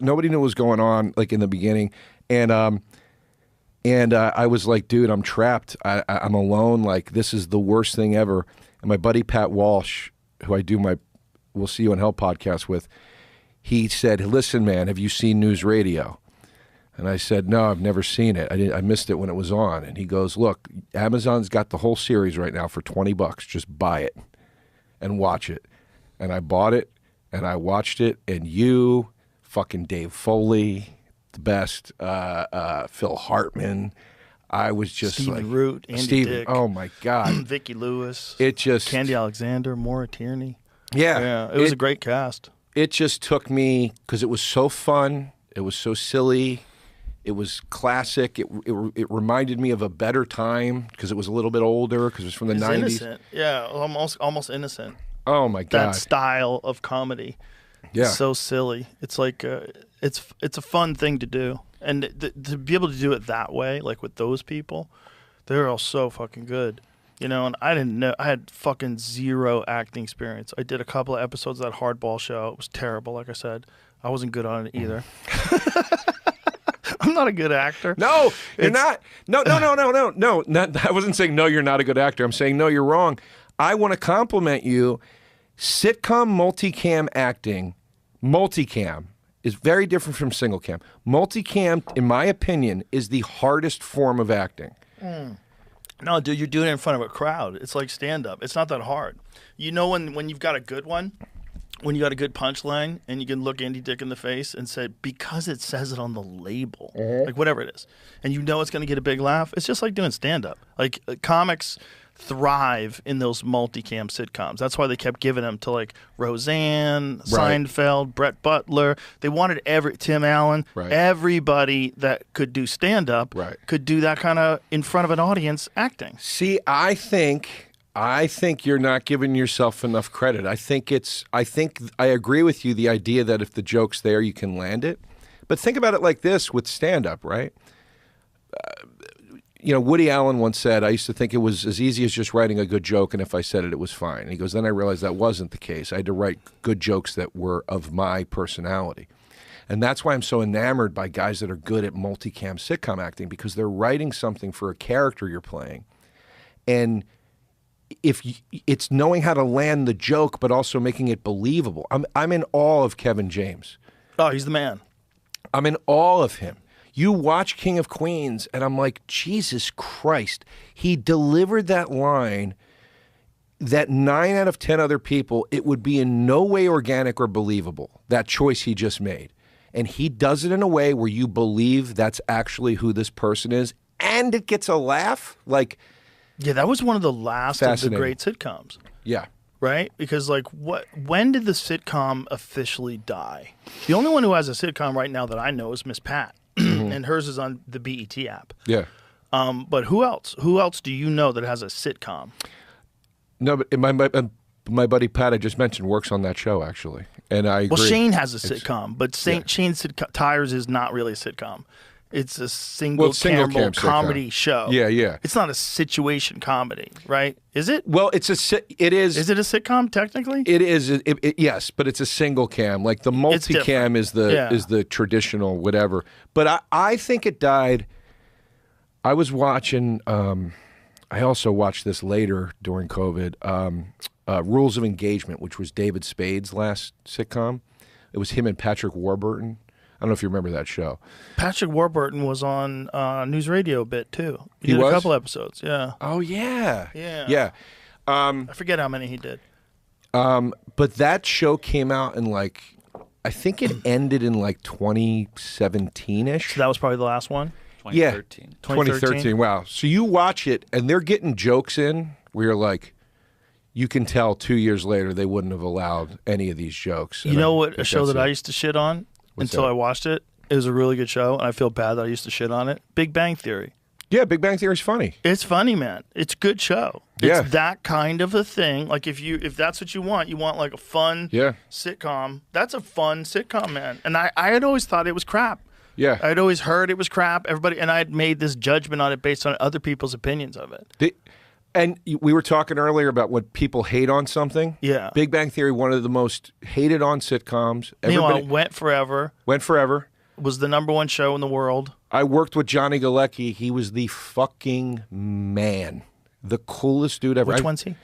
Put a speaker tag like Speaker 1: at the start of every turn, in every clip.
Speaker 1: Nobody knew what was going on, like, in the beginning. And I was like, dude, I'm trapped. I'm alone. Like, this is the worst thing ever. And my buddy Pat Walsh, who I do my We'll See You in Hell podcast with, he said, listen, man, have you seen News Radio? And I said, no, I've never seen it. I missed it when it was on. And he goes, look, Amazon's got the whole series right now for $20. Just buy it and watch it. And I bought it, and I watched it, and you, fucking Dave Foley, the best, Phil Hartman. I was just
Speaker 2: Stephen Root, Andy Dick.
Speaker 1: Oh, my God.
Speaker 2: Vicky Lewis.
Speaker 1: It just...
Speaker 2: Candy Alexander, Maura Tierney.
Speaker 1: Yeah.
Speaker 2: It was a great cast.
Speaker 1: It just took me, because it was so fun. It was so silly. It was classic. It reminded me of a better time because it was a little bit older because it was from the 90s.
Speaker 2: Innocent. Yeah, almost innocent.
Speaker 1: Oh, my God.
Speaker 2: That style of comedy.
Speaker 1: Yeah.
Speaker 2: So silly. It's like, it's a fun thing to do. And to be able to do it that way, like with those people, they're all so fucking good. You know, and I didn't know. I had fucking zero acting experience. I did a couple of episodes of that Hardball show. It was terrible, like I said. I wasn't good on it either. I'm not a good actor.
Speaker 1: No, you're not. No. I wasn't saying, no, you're not a good actor. I'm saying, no, you're wrong. I want to compliment you. Sitcom multicam acting, multicam, is very different from single cam. Multicam, in my opinion, is the hardest form of acting.
Speaker 2: No, dude, you're doing it in front of a crowd. It's like stand-up. It's not that hard. You know when you've got a good one, when you got a good punchline, and you can look Andy Dick in the face and say, because it says it on the label, like whatever it is, and you know it's going to get a big laugh, it's just like doing stand-up. Like comics thrive in those multicam sitcoms. That's why they kept giving them to like Roseanne, Seinfeld, Brett Butler. They wanted Tim Allen, everybody that could do stand-up could do that kind of in front of an audience acting.
Speaker 1: See, I think you're not giving yourself enough credit. I think I agree with you, the idea that if the joke's there, you can land it. But think about it like this with stand-up, right? You know, Woody Allen once said, I used to think it was as easy as just writing a good joke, and if I said it, it was fine. And he goes, then I realized that wasn't the case. I had to write good jokes that were of my personality. And that's why I'm so enamored by guys that are good at multicam sitcom acting, because they're writing something for a character you're playing. And it's knowing how to land the joke, but also making it believable. I'm in awe of Kevin James.
Speaker 2: Oh, he's the man.
Speaker 1: I'm in awe of him. You watch King of Queens, and I'm like, Jesus Christ. He delivered that line that 9 out of 10 other people, it would be in no way organic or believable, that choice he just made. And he does it in a way where you believe that's actually who this person is, and it gets a laugh. Like,
Speaker 2: yeah, that was one of the last of the great sitcoms.
Speaker 1: Yeah.
Speaker 2: Right? Because, like, when did the sitcom officially die? The only one who has a sitcom right now that I know is Miss Pat. And hers is on the BET app.
Speaker 1: Yeah.
Speaker 2: But who else? Who else do you know that has a sitcom?
Speaker 1: No, but my buddy Pat I just mentioned works on that show, actually. And I agree.
Speaker 2: Well, Shane has a sitcom, but Shane's Tires is not really a sitcom. It's a single camera comedy show.
Speaker 1: Yeah, yeah.
Speaker 2: It's not a situation comedy, right? Is it?
Speaker 1: Well, it is.
Speaker 2: Is it a sitcom technically?
Speaker 1: It is. Yes, but it's a single cam. Like the multicam is the traditional whatever. But I think it died. I was watching. I also watched this later during COVID. Rules of Engagement, which was David Spade's last sitcom. It was him and Patrick Warburton. I don't know if you remember that show. Patrick
Speaker 2: Warburton was on News Radio a bit, too.
Speaker 1: He did
Speaker 2: a couple episodes, yeah.
Speaker 1: Oh, yeah.
Speaker 2: Yeah. I forget how many he did.
Speaker 1: But that show came out in, like, I think it ended in, like, 2017-ish.
Speaker 2: So that was probably the last one?
Speaker 3: 2013.
Speaker 1: Yeah, 2013, wow. So you watch it, and they're getting jokes in where you're like, you can tell 2 years later they wouldn't have allowed any of these jokes.
Speaker 2: You know what? A show that I used to shit on? Until I watched it. It was a really good show, and I feel bad that I used to shit on it. Big Bang Theory.
Speaker 1: Yeah, Big Bang Theory's funny.
Speaker 2: It's funny, man. It's a good show. It's that kind of a thing. Like if that's what you want like a fun sitcom. That's a fun sitcom, man. And I had always thought it was crap.
Speaker 1: Yeah.
Speaker 2: I'd always heard it was crap. Everybody, and I had made this judgment on it based on other people's opinions of it.
Speaker 1: And we were talking earlier about what people hate on something.
Speaker 2: Yeah.
Speaker 1: Big Bang Theory, one of the most hated on sitcoms.
Speaker 2: Meanwhile, Went Forever was the #1 show in the world.
Speaker 1: I worked with Johnny Galecki. He was the fucking man. The coolest dude ever.
Speaker 2: Which one's he?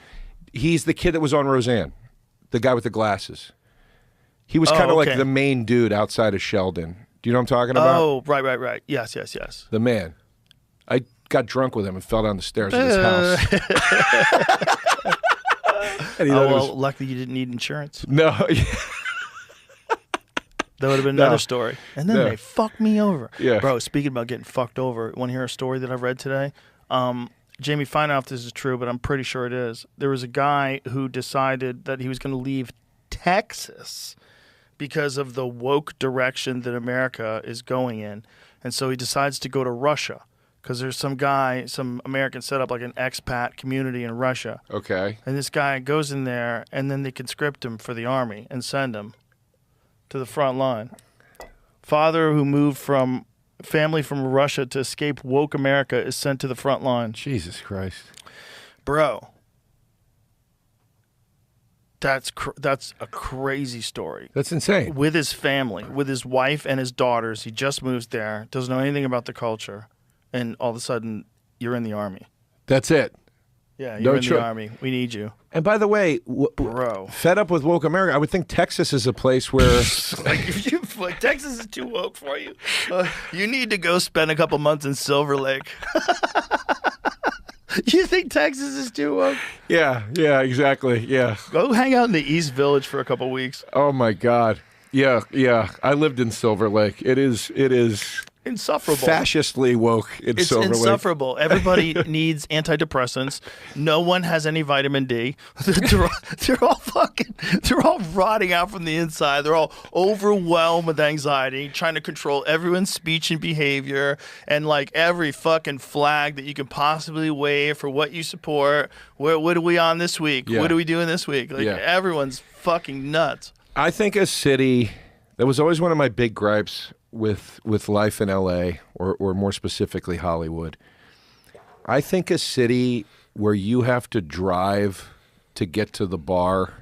Speaker 1: He's the kid that was on Roseanne, the guy with the glasses. He was kind of like the main dude outside of Sheldon. Do you know what I'm talking about?
Speaker 2: Oh, right. Yes.
Speaker 1: The man. I got drunk with him and fell down the stairs of his house.
Speaker 2: Well, luckily you didn't need insurance.
Speaker 1: No.
Speaker 2: That would have been another story. And then they fucked me over.
Speaker 1: Yeah.
Speaker 2: Bro, speaking about getting fucked over, want to hear a story that I've read today? Jamie, find out if this is true, but I'm pretty sure it is. There was a guy who decided that he was going to leave Texas because of the woke direction that America is going in. And so he decides to go to Russia because there's some American set up like an expat community in Russia.
Speaker 1: Okay.
Speaker 2: And this guy goes in there, and then they conscript him for the army and send him to the front line. Father who moved from family from Russia to escape woke America is sent to the front line.
Speaker 1: Jesus Christ.
Speaker 2: Bro. That's a crazy story.
Speaker 1: That's insane.
Speaker 2: With his family, with his wife and his daughters. He just moves there, doesn't know anything about the culture, and all of a sudden, you're in the army.
Speaker 1: That's it.
Speaker 2: Yeah, you're in the army. We need you.
Speaker 1: And by the way,
Speaker 2: bro,
Speaker 1: fed up with woke America, I would think Texas is a place where...
Speaker 2: like Texas is too woke for you. You need to go spend a couple months in Silver Lake. You think Texas is too woke?
Speaker 1: Yeah, exactly. Yeah.
Speaker 2: Go hang out in the East Village for a couple weeks.
Speaker 1: Oh my God. Yeah. I lived in Silver Lake. It is
Speaker 2: insufferable.
Speaker 1: Fascistly woke in Silver Lake.
Speaker 2: It's insufferable. Everybody needs antidepressants. No one has any vitamin D. They're all rotting out from the inside. They're all overwhelmed with anxiety, trying to control everyone's speech and behavior, and like every fucking flag that you can possibly wave for what you support. What are we on this week?
Speaker 1: Yeah.
Speaker 2: What are we doing this week? Like everyone's fucking nuts.
Speaker 1: I think a city, that was always one of my big gripes with life in LA, or more specifically Hollywood. I think a city where you have to drive to get to the bar,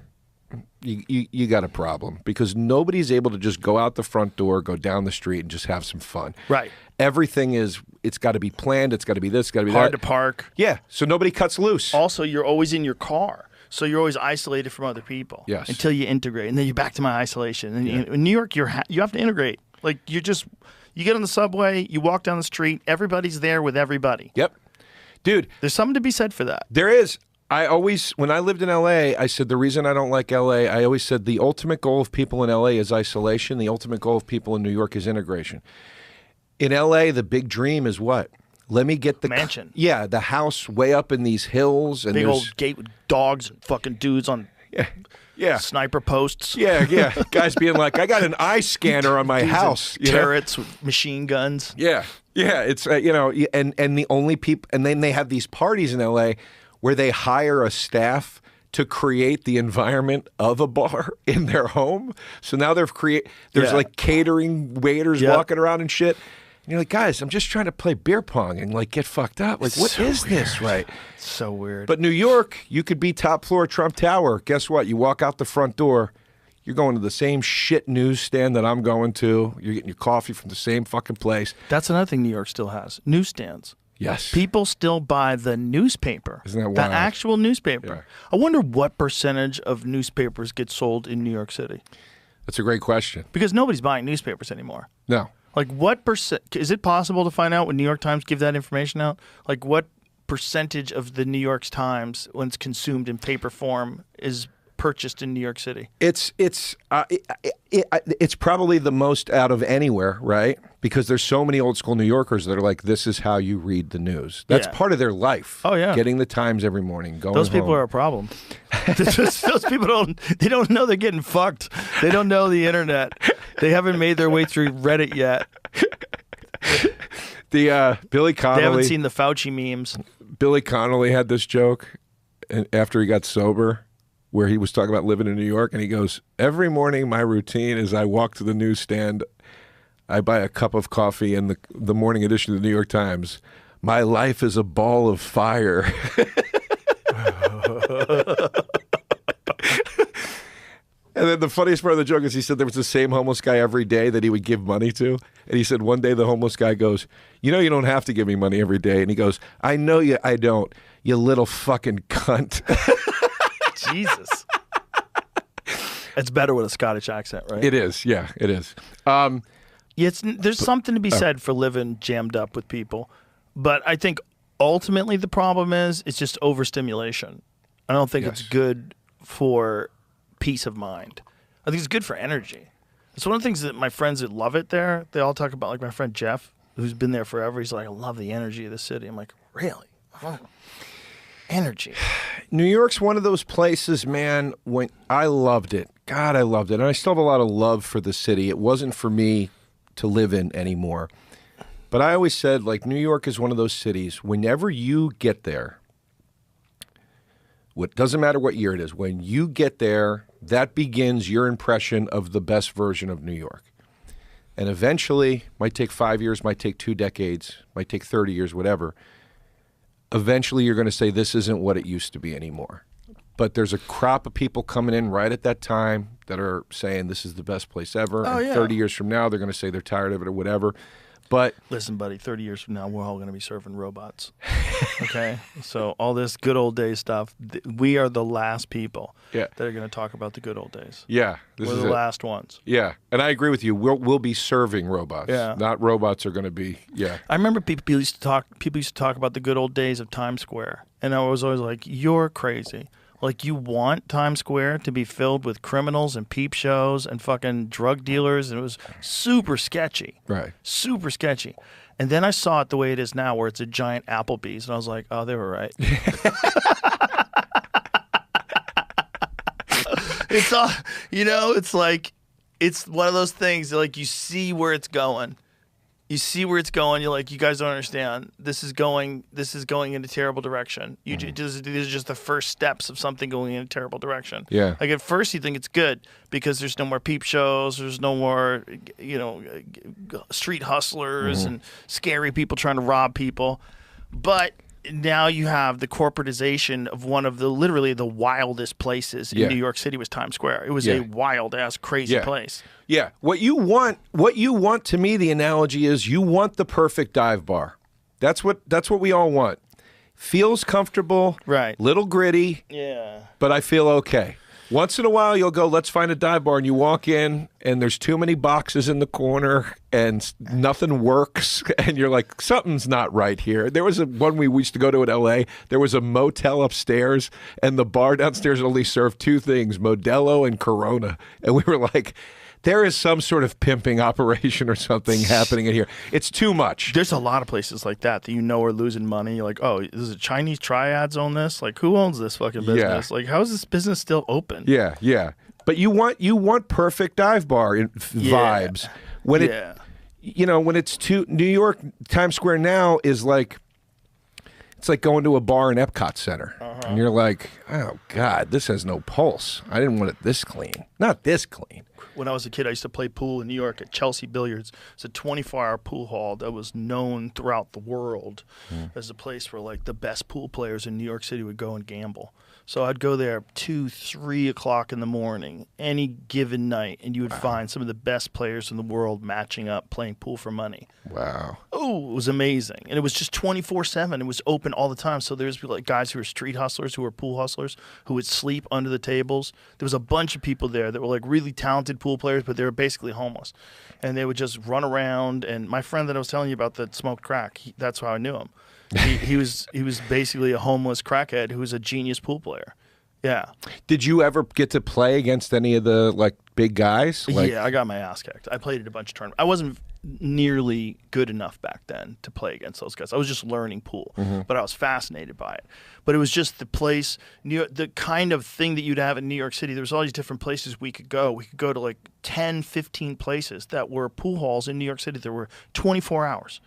Speaker 1: you got a problem, because nobody's able to just go out the front door, go down the street, and just have some fun.
Speaker 2: Right.
Speaker 1: Everything it's got to be planned. It's got to be this, it's got to be
Speaker 2: hard
Speaker 1: that.
Speaker 2: to park.
Speaker 1: Yeah, so nobody cuts loose.
Speaker 2: Also, you're always in your car. So you're always isolated from other people.
Speaker 1: Yes.
Speaker 2: Until you integrate, and then you're back to my isolation. And in New York, you have to integrate. Like you get on the subway, you walk down the street, everybody's there with everybody.
Speaker 1: Yep. Dude.
Speaker 2: There's something to be said for that.
Speaker 1: There is. When I lived in LA, I said the reason I don't like LA, I always said the ultimate goal of people in LA is isolation. The ultimate goal of people in New York is integration. In LA, the big dream is what? Let me get the
Speaker 2: mansion.
Speaker 1: Yeah, the house way up in these hills, and
Speaker 2: big old gate with dogs and fucking dudes on sniper posts.
Speaker 1: Yeah. Guys being like, I got an eye scanner on my house.
Speaker 2: Turrets with machine guns.
Speaker 1: Yeah. It's and the only people, and then they have these parties in LA where they hire a staff to create the environment of a bar in their home. So now there's like catering waiters walking around and shit. And you're like, guys, I'm just trying to play beer pong and like get fucked up. Like, what is this, right?
Speaker 2: It's so weird.
Speaker 1: But New York, you could be top floor Trump Tower. Guess what? You walk out the front door, you're going to the same shit newsstand that I'm going to. You're getting your coffee from the same fucking place.
Speaker 2: That's another thing New York still has. Newsstands.
Speaker 1: Yes.
Speaker 2: People still buy the newspaper.
Speaker 1: Isn't that wild?
Speaker 2: The actual newspaper.
Speaker 1: Yeah.
Speaker 2: I wonder what percentage of newspapers get sold in New York City.
Speaker 1: That's a great question.
Speaker 2: Because nobody's buying newspapers anymore.
Speaker 1: No.
Speaker 2: Like what percent? Is it possible to find out when New York Times give that information out? Like what percentage of the New York Times, when it's consumed in paper form, is purchased in New York City?
Speaker 1: It's probably the most out of anywhere, right? Because there's so many old school New Yorkers that are like, this is how you read the news. That's part of their life.
Speaker 2: Oh yeah,
Speaker 1: getting the Times every morning, going.
Speaker 2: Those people
Speaker 1: home.
Speaker 2: are a problem. Those people don't know they're getting fucked. They don't know the internet. They haven't made their way through Reddit yet.
Speaker 1: The Billy Connolly.
Speaker 2: They haven't seen the Fauci memes.
Speaker 1: Billy Connolly had this joke after he got sober, where he was talking about living in New York, and he goes, every morning my routine is I walk to the newsstand, I buy a cup of coffee in the morning edition of the New York Times. My life is a ball of fire. And then the funniest part of the joke is he said there was the same homeless guy every day that he would give money to. And he said one day the homeless guy goes, you know you don't have to give me money every day. And he goes, I know you, I don't, you little fucking cunt.
Speaker 2: Jesus. It's better with a Scottish accent, right?
Speaker 1: It is, yeah, it is.
Speaker 2: There's something to be said for living jammed up with people. But I think ultimately the problem is it's just overstimulation. I don't think it's good for peace of mind. I think it's good for energy. It's one of the things that my friends that love it there, they all talk about, like my friend Jeff, who's been there forever. He's like, I love the energy of the city. I'm like, really? Oh, energy.
Speaker 1: New York's one of those places, man, when I loved it. God, I loved it. And I still have a lot of love for the city. It wasn't for me to live in anymore. But I always said, like, New York is one of those cities, whenever you get there, it doesn't matter what year it is, when you get there, that begins your impression of the best version of New York. And eventually, might take 5 years, might take 2 decades, might take 30 years, whatever. Eventually, you're going to say this isn't what it used to be anymore. But there's a crop of people coming in right at that time that are saying this is the best place ever.
Speaker 2: Oh,
Speaker 1: and
Speaker 2: yeah.
Speaker 1: 30 years from now, they're going to say they're tired of it or whatever. But
Speaker 2: listen, buddy, 30 years from now, we're all going to be serving robots. Okay? So all this good old days stuff, we are the last people that are going to talk about the good old days.
Speaker 1: Yeah.
Speaker 2: We're the last ones.
Speaker 1: Yeah. And I agree with you. We'll be serving robots.
Speaker 2: Yeah.
Speaker 1: Not robots are going to be,
Speaker 2: I remember people used to talk about the good old days of Times Square. And I was always like, you're crazy. Like, you want Times Square to be filled with criminals and peep shows and fucking drug dealers, and it was super sketchy.
Speaker 1: Right.
Speaker 2: Super sketchy. And then I saw it the way it is now, where it's a giant Applebee's, and I was like, oh, they were right. It's all, it's like, it's one of those things, like, you see where it's going. You see where it's going. You're like, you guys don't understand. This is going in a terrible direction. These are just the first steps of something going in a terrible direction.
Speaker 1: Yeah.
Speaker 2: Like, at first you think it's good because there's no more peep shows. There's no more, street hustlers and scary people trying to rob people. But now you have the corporatization of one of literally the wildest places in New York City was Times Square. It was a wild ass crazy place.
Speaker 1: Yeah. What you want to me, the analogy is you want the perfect dive bar. That's what we all want. Feels comfortable,
Speaker 2: right?
Speaker 1: Little gritty, but I feel okay. Once in a while, you'll go, let's find a dive bar, and you walk in, and there's too many boxes in the corner, and nothing works, and you're like, something's not right here. There was one we used to go to in L.A. There was a motel upstairs, and the bar downstairs only served 2 things, Modelo and Corona, and we were like, there is some sort of pimping operation or something happening in here. It's too much.
Speaker 2: There's a lot of places like that are losing money. You're like, oh, is it Chinese triads own this? Like, who owns this fucking business? Like, how is this business still open?
Speaker 1: Yeah, yeah. But you want perfect dive bar vibes. When when it's too New York, Times Square now is like, it's like going to a bar in Epcot Center. And you're like, oh, God, this has no pulse. I didn't want it this clean. Not this clean.
Speaker 2: When I was a kid, I used to play pool in New York at Chelsea Billiards. It's a 24-hour pool hall that was known throughout the world as a place where, like, the best pool players in New York City would go and gamble. So I'd go there 2, 3 o'clock in the morning, any given night, and you would find some of the best players in the world matching up, playing pool for money.
Speaker 1: Wow.
Speaker 2: Oh, it was amazing. And it was just 24/7. It was open all the time. So there's like guys who were street hustlers, who were pool hustlers, who would sleep under the tables. There was a bunch of people there that were like really talented pool players, but they were basically homeless. And they would just run around. And my friend that I was telling you about that smoked crack, that's how I knew him. He was basically a homeless crackhead who was a genius pool player. Yeah.
Speaker 1: Did you ever get to play against any of the like big guys?
Speaker 2: Yeah, I got my ass kicked. I played at a bunch of tournaments. I wasn't nearly good enough back then to play against those guys. I was just learning pool, but I was fascinated by it. But it was just the place, the kind of thing that you'd have in New York City. There was all these different places we could go. We could go to like 10, 15 places that were pool halls in New York City. There were 24 hours.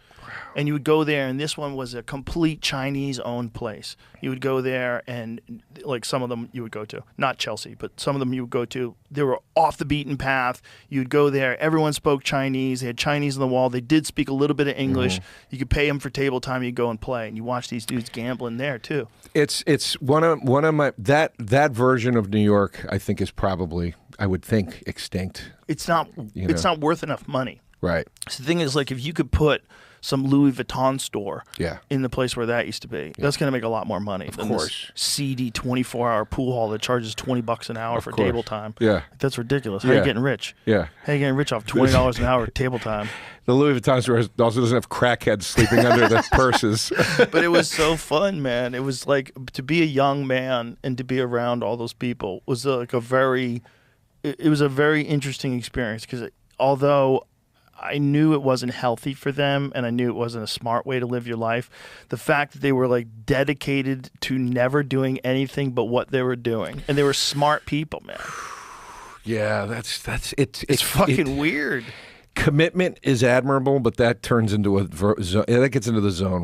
Speaker 2: And you would go there, and this one was a complete Chinese-owned place. You would go there, and like some of them you would go to, not Chelsea, but some of them you would go to. They were off the beaten path. You would go there. Everyone spoke Chinese. They had Chinese Chinese on the wall. They did speak a little bit of English. You could pay them for table time. You go and play, and you watch these dudes gambling there too.
Speaker 1: It's one of my that version of New York. I think is probably, I would think, extinct.
Speaker 2: It's not. It's not worth enough money.
Speaker 1: Right.
Speaker 2: So the thing is, like, if you could put some Louis Vuitton store
Speaker 1: Yeah.
Speaker 2: in the place where that used to be, that's going to make a lot more money than this seedy 24-hour pool hall that charges $20 an hour for table time.
Speaker 1: Yeah.
Speaker 2: That's ridiculous. How are you getting rich?
Speaker 1: Yeah.
Speaker 2: How are you getting rich off $20 an hour table time?
Speaker 1: The Louis Vuitton store also doesn't have crackheads sleeping under the purses.
Speaker 2: But it was so fun, man. It was like, to be a young man and to be around all those people was like a very interesting experience, because although I knew it wasn't healthy for them and I knew it wasn't a smart way to live your life, the fact that they were like dedicated to never doing anything but what they were doing, and they were smart people, man.
Speaker 1: Yeah, it's
Speaker 2: fucking weird.
Speaker 1: Commitment is admirable, but that turns into that gets into the zone